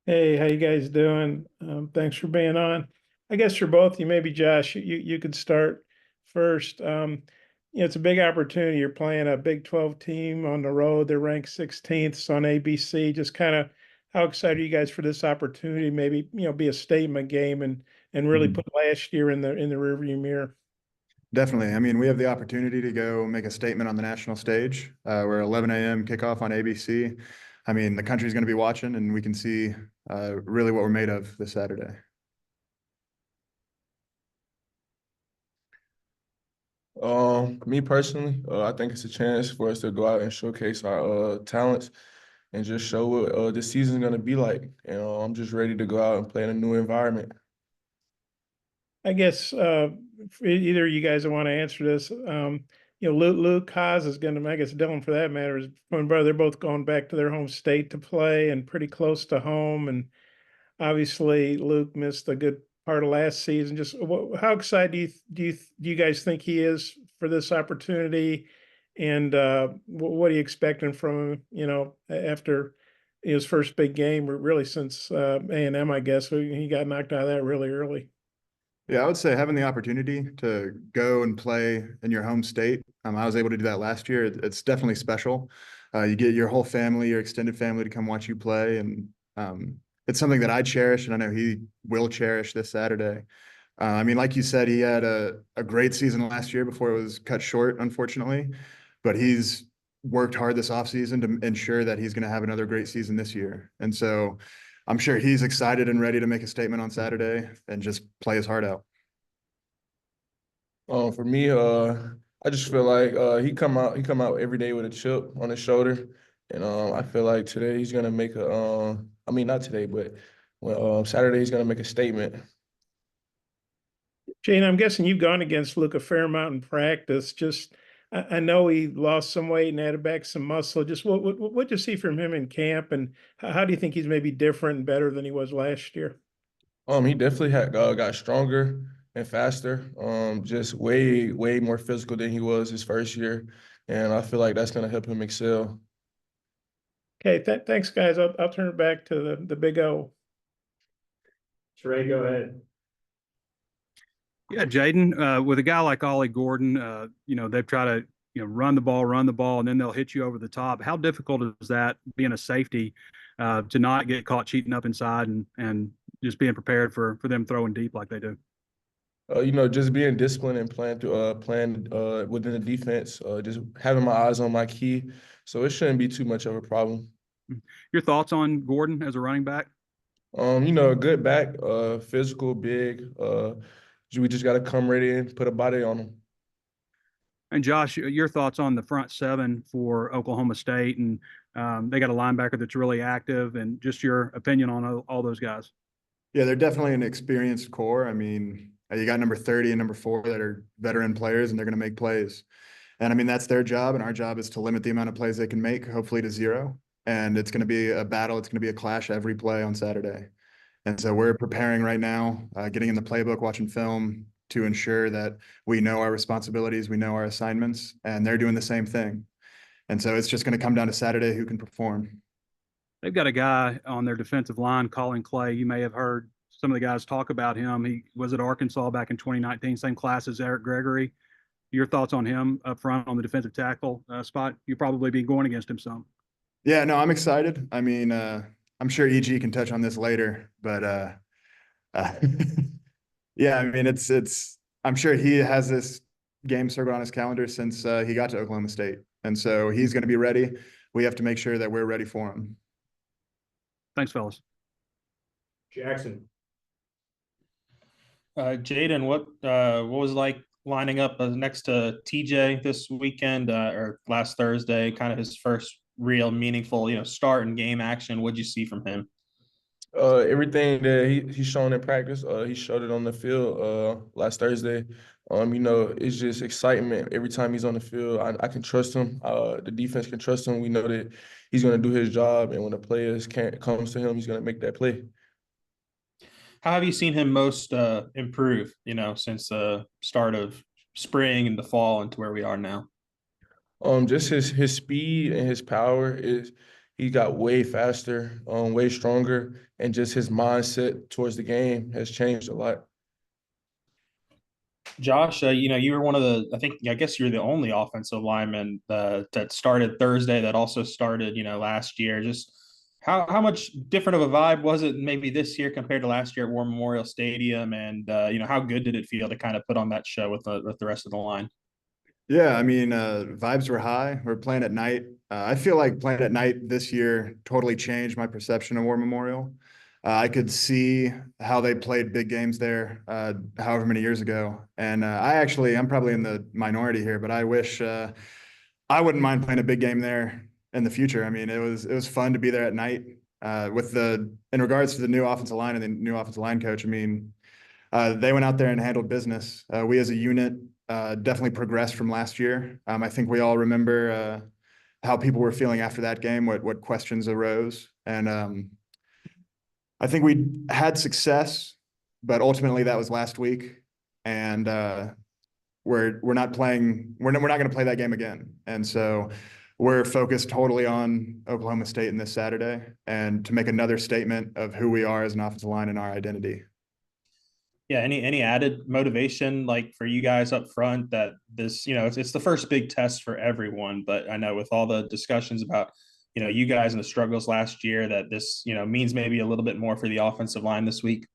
Hey, how you guys doing? Thanks for being on. I guess for both of you, maybe Josh, you could start first. It's a big opportunity. You're playing a Big 12 team on the road. They're ranked 16th on ABC. Just kind of how excited are you guys for this opportunity? Maybe, be a statement game and really Mhm. put last year in the rearview mirror. Definitely. I mean, we have the opportunity to go make a statement on the national stage. We're 11 a.m. kickoff on ABC. I mean, the country's going to be watching, and we can see really what we're made of this Saturday. Me personally, I think it's a chance for us to go out and showcase our talents and just show what this season's gonna be like. And I'm just ready to go out and play in a new environment. I guess either of you guys that want to answer this, Luke Haas is going to, I guess Dylan for that matter, is twin brother. They're both going back to their home state to play and pretty close to home. And obviously, Luke missed a good part of last season. Just how excited do you guys think he is for this opportunity? And what are you expecting from him? After his first big game, or really since A&M, I guess he got knocked out of that really early. Yeah, I would say having the opportunity to go and play in your home state. I was able to do that last year. It's definitely special. You get your whole family, your extended family to come watch you play, and it's something that I cherish, and I know he will cherish this Saturday. I mean, like you said, he had a great season last year before it was cut short, unfortunately. But he's worked hard this offseason to ensure that he's going to have another great season this year. And so I'm sure he's excited and ready to make a statement on Saturday and just play his heart out. For me, I just feel like he come out every day with a chip on his shoulder, and I feel like today he's gonna make a I mean not today, but Saturday he's gonna make a statement. Jane, I'm guessing you've gone against Luke a fair amount in practice. Just, I know he lost some weight and added back some muscle. Just what you see from him in camp, and how do you think he's maybe different and better than he was last year? He definitely had got stronger and faster. Just way more physical than he was his first year, and I feel like that's gonna help him excel. Okay, thanks, guys. I'll turn it back to the big O. Trey, go ahead. Yeah, Jayden, with a guy like Ollie Gordon, they've tried to, run the ball, and then they'll hit you over the top. How difficult is that being a safety to not get caught cheating up inside and just being prepared for them throwing deep like they do? Just being disciplined and playing within the defense, just having my eyes on my key, so it shouldn't be too much of a problem. Your thoughts on Gordon as a running back? A good back, physical, big. We just got to come ready and put a body on him. And Josh, your thoughts on the front seven for Oklahoma State, and they got a linebacker that's really active, and just your opinion on all those guys. Yeah, they're definitely an experienced core. I mean, you got number 30 and number 4 that are veteran players, and they're going to make plays. And I mean, that's their job. And our job is to limit the amount of plays they can make, hopefully to 0. And it's going to be a battle. It's going to be a clash every play on Saturday. And so we're preparing right now, getting in the playbook, watching film to ensure that we know our responsibilities, we know our assignments, and they're doing the same thing. And so it's just going to come down to Saturday who can perform. They've got a guy on their defensive line, Colin Clay. You may have heard some of the guys talk about him. He was at Arkansas back in 2019, same class as Eric Gregory. Your thoughts on him up front on the defensive tackle spot? You'll probably be going against him some. Yeah, no, I'm excited. I mean, I'm sure EG can touch on this later, but uh, yeah, I mean, I'm sure he has this game circled on his calendar since he got to Oklahoma State. And so he's going to be ready. We have to make sure that we're ready for him. Thanks, Jackson. Jayden, what was it like lining up next to TJ this weekend or last Thursday? Kind of his first real meaningful, start and game action. What'd you see from him? Everything that he's shown in practice, he showed it on the field last Thursday. It's just excitement every time he's on the field. I can trust him. The defense can trust him. We know that he's going to do his job, and when the players comes to him, he's going to make that play. How have you seen him most improve? Since the start of spring and the fall into where we are now. Just his speed and his power he got way faster, way stronger, and just his mindset towards the game has changed a lot. Josh, you were one of I guess you're the only offensive lineman that started Thursday that also started, last year. Just how much different of a vibe was it maybe this year compared to last year at War Memorial Stadium? And, how good did it feel to kind of put on that show with the rest of the line? Yeah, I mean, vibes were high. We're playing at night. I feel like playing at night this year totally changed my perception of War Memorial. I could see how they played big games there, however many years ago. And I'm probably in the minority here, but I wish I wouldn't mind playing a big game there in the future. I mean, it was fun to be there at night. In regards to the new offensive line and the new offensive line coach, I mean, they went out there and handled business. We as a unit definitely progressed from last year. I think we all remember how people were feeling after that game, what questions arose. And I think we had success, but ultimately that was last week. And we're not going to play that game again. And so we're focused totally on Oklahoma State in this Saturday and to make another statement of who we are as an offensive line and our identity. Yeah, any added motivation like for you guys up front that this, it's the first big test for everyone, but I know with all the discussions about, you guys and the struggles last year that this, means maybe a little bit more for the offensive line this week.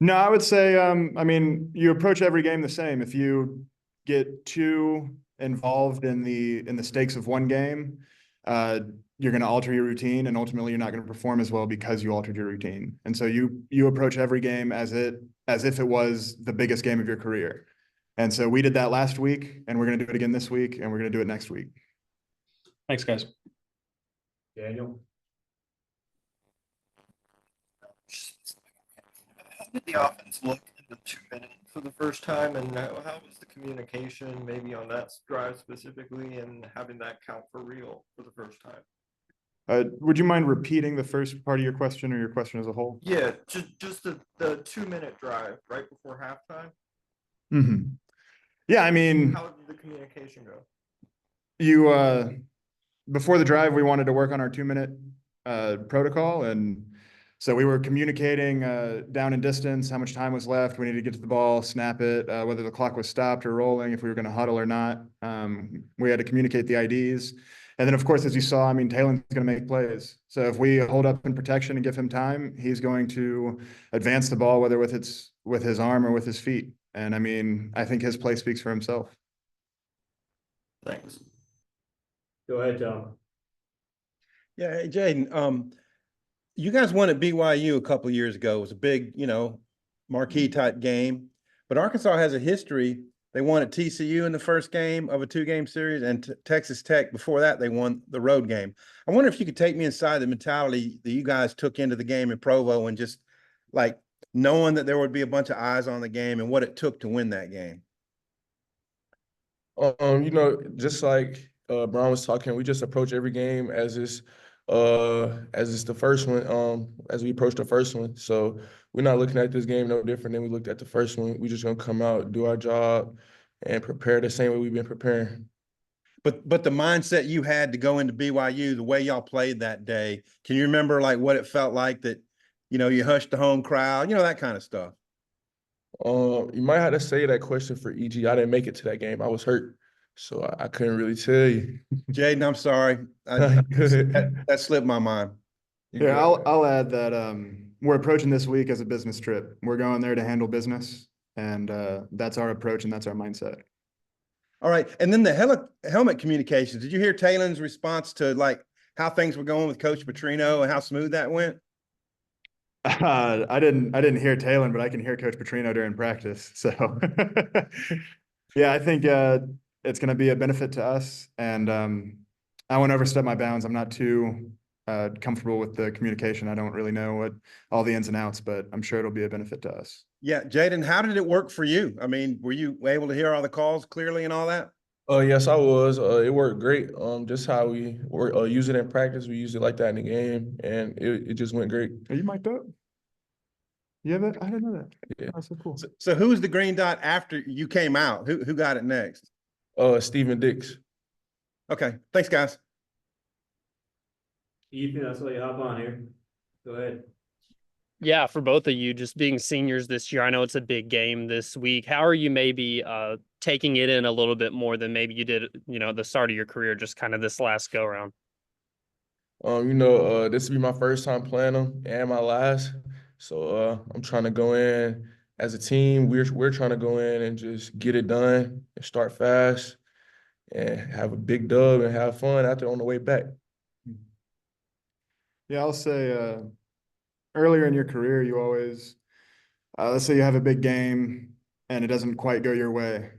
No, I would say, I mean, you approach every game the same. If you get too involved in the stakes of one game, you're going to alter your routine, and ultimately you're not going to perform as well because you altered your routine. And so you approach every game as if it was the biggest game of your career. And so we did that last week, and we're going to do it again this week, and we're going to do it next week. Thanks, guys. Daniel? How did the offense look in the 2 minutes for the first time, and how was the communication maybe on that drive specifically, and having that count for real for the first time? Would you mind repeating the first part of your question or your question as a whole? Yeah, just the 2 minute drive right before halftime. Mm-hmm. Yeah, I mean, How did the communication go? Before the drive, we wanted to work on our 2 minute protocol, and so we were communicating down and distance, how much time was left. We needed to get to the ball, snap it, whether the clock was stopped or rolling, if we were going to huddle or not. We had to communicate the IDs. And then, of course, as you saw, I mean, Talen's going to make plays. So if we hold up in protection and give him time, he's going to advance the ball, whether with his arm or with his feet. And I mean, I think his play speaks for himself. Thanks. Go ahead, Tom. Yeah, hey, Jayden, you guys won at BYU a couple of years ago. It was a big, marquee type game. But Arkansas has a history. They won at TCU in the first game of a 2-game series, and Texas Tech before that they won the road game. I wonder if you could take me inside the mentality that you guys took into the game in Provo, and just like knowing that there would be a bunch of eyes on the game and what it took to win that game. Just like Braun was talking, we just approach every game as it's the first one, as we approach the first one. So we're not looking at this game no different than we looked at the first one. We're just gonna come out, do our job, and prepare the same way we've been preparing. But the mindset you had to go into BYU, the way y'all played that day, can you remember like what it felt like that, you hushed the home crowd, that kind of stuff? You might have to say that question for EG. I didn't make it to that game. I was hurt, so I couldn't really tell you. Jayden, I'm sorry. That slipped my mind. Yeah, I'll add that we're approaching this week as a business trip. We're going there to handle business, and that's our approach and that's our mindset. All right, and then the helmet communications. Did you hear Talen's response to like how things were going with Coach Petrino and how smooth that went? I didn't hear Talen, but I can hear Coach Petrino during practice. So yeah, I think it's going to be a benefit to us, and I won't overstep my bounds. I'm not too comfortable with the communication. I don't really know what all the ins and outs, but I'm sure it'll be a benefit to us. Yeah, Jayden, how did it work for you? I mean, were you able to hear all the calls clearly and all that? Yes, I was. It worked great. Just how we use it in practice, we use it like that in the game, and it just went great. Are you mic'd up? You have it? I didn't know that. Yeah. That's so cool. So who was the green dot after you came out? Who got it next? Stephen Dix. Okay, thanks, guys. Ethan, I saw you hop on here. Go ahead. Yeah, for both of you, just being seniors this year, I know it's a big game this week. How are you maybe taking it in a little bit more than maybe you did, at the start of your career, just kind of this last go around? This will be my first time playing them and my last. So I'm trying to go in as a team. We're trying to go in and just get it done and start fast and have a big dub and have fun out there on the way back. Yeah, I'll say earlier in your career, you always, let's say you have a big game and it doesn't quite go your way.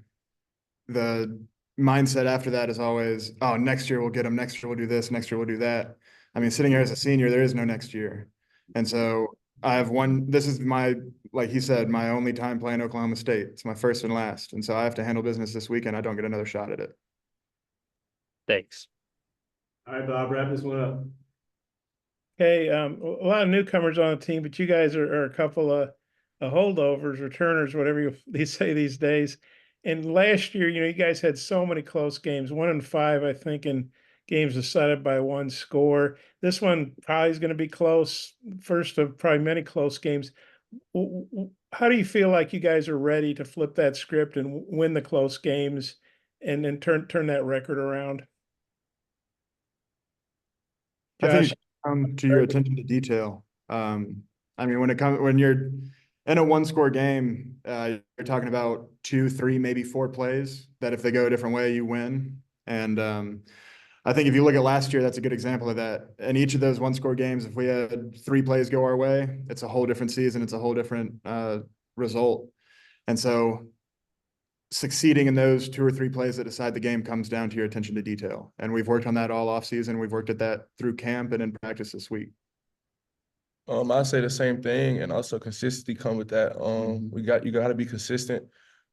The mindset after that is always, oh, next year we'll get them. Next year we'll do this. Next year we'll do that. I mean, sitting here as a senior, there is no next year. And so I have this is like he said, my only time playing Oklahoma State. It's my first and last. And so I have to handle business this weekend. I don't get another shot at it. Thanks. All right, Bob, wrap this one up. Okay, a lot of newcomers on the team, but you guys are a couple of holdovers, returners, whatever they say these days. And last year, you guys had so many close games, 1-5, I think, in games decided by one score. This one probably is going to be close, first of probably many close games. How do you feel like you guys are ready to flip that script and win the close games and then turn that record around? I think Josh? it comes to your attention to detail. I mean, when you're in a one-score game, you're talking about 2, 3, maybe 4 plays that if they go a different way, you win. And I think if you look at last year, that's a good example of that. In each of those one-score games, if we had 3 plays go our way, it's a whole different season. It's a whole different result. And so succeeding in those 2 or 3 plays that decide the game comes down to your attention to detail. And we've worked on that all off season. We've worked at that through camp and in practice this week. I say the same thing, and also consistency come with that. You got to be consistent.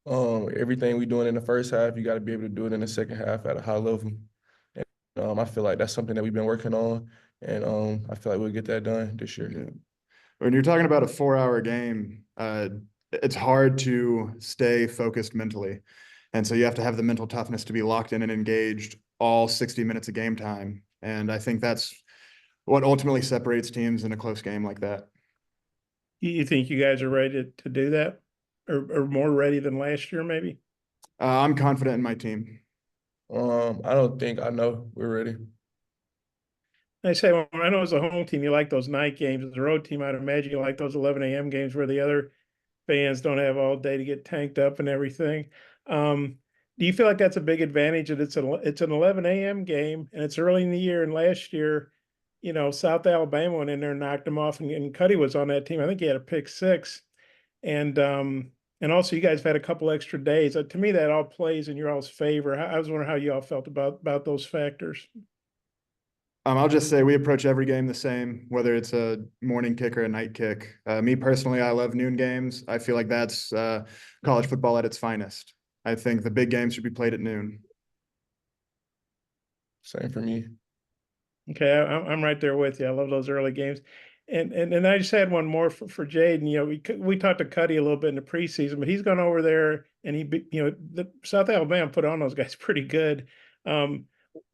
Everything we doing in the first half, you got to be able to do it in the second half at a high level. And I feel like that's something that we've been working on, and I feel like we'll get that done this year. Yeah. When you're talking about a 4-hour game, it's hard to stay focused mentally. And so you have to have the mental toughness to be locked in and engaged all 60 minutes of game time. And I think that's what ultimately separates teams in a close game like that. You think you guys are ready to do that, or more ready than last year, maybe? I'm confident in my team. I don't think I know we're ready. I say, well, I know as a home team, you like those night games. As a road team, I'd imagine you like those 11 a.m. games where the other fans don't have all day to get tanked up and everything. Do you feel like that's a big advantage that it's an 11 a.m. game and it's early in the year? And last year, South Alabama went in there and knocked them off, and Cuddy was on that team. I think he had a pick 6, and also you guys have had a couple extra days. To me, that all plays in your all's favor. I was wondering how you all felt about those factors. I'll just say we approach every game the same, whether it's a morning kick or a night kick. Me personally, I love noon games. I feel like that's college football at its finest. I think the big games should be played at noon. Same for me. Okay, I'm right there with you. I love those early games. And I just had one more for Jayden. We talked to Cuddy a little bit in the preseason, but he's gone over there and the South Alabama put on those guys pretty good.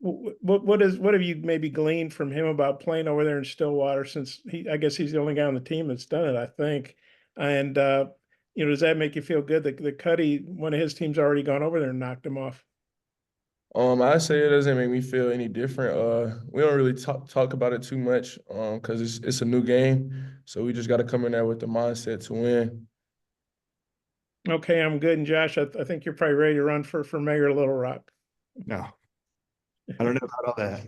What have you maybe gleaned from him about playing over there in Stillwater, since I guess he's the only guy on the team that's done it, I think. And does that make you feel good that the Cuddy, one of his teams, already gone over there and knocked him off? I say it doesn't make me feel any different. We don't really talk about it too much because it's a new game. So we just got to come in there with the mindset to win. Okay, I'm good. And Josh, I think you're probably ready to run for mayor of Little Rock. No, I don't know about all that.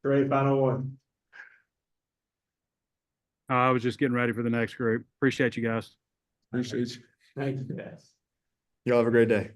Great, final one. I was just getting ready for the next group. Appreciate you guys. Appreciate you. Thank you, guys. Y'all have a great day.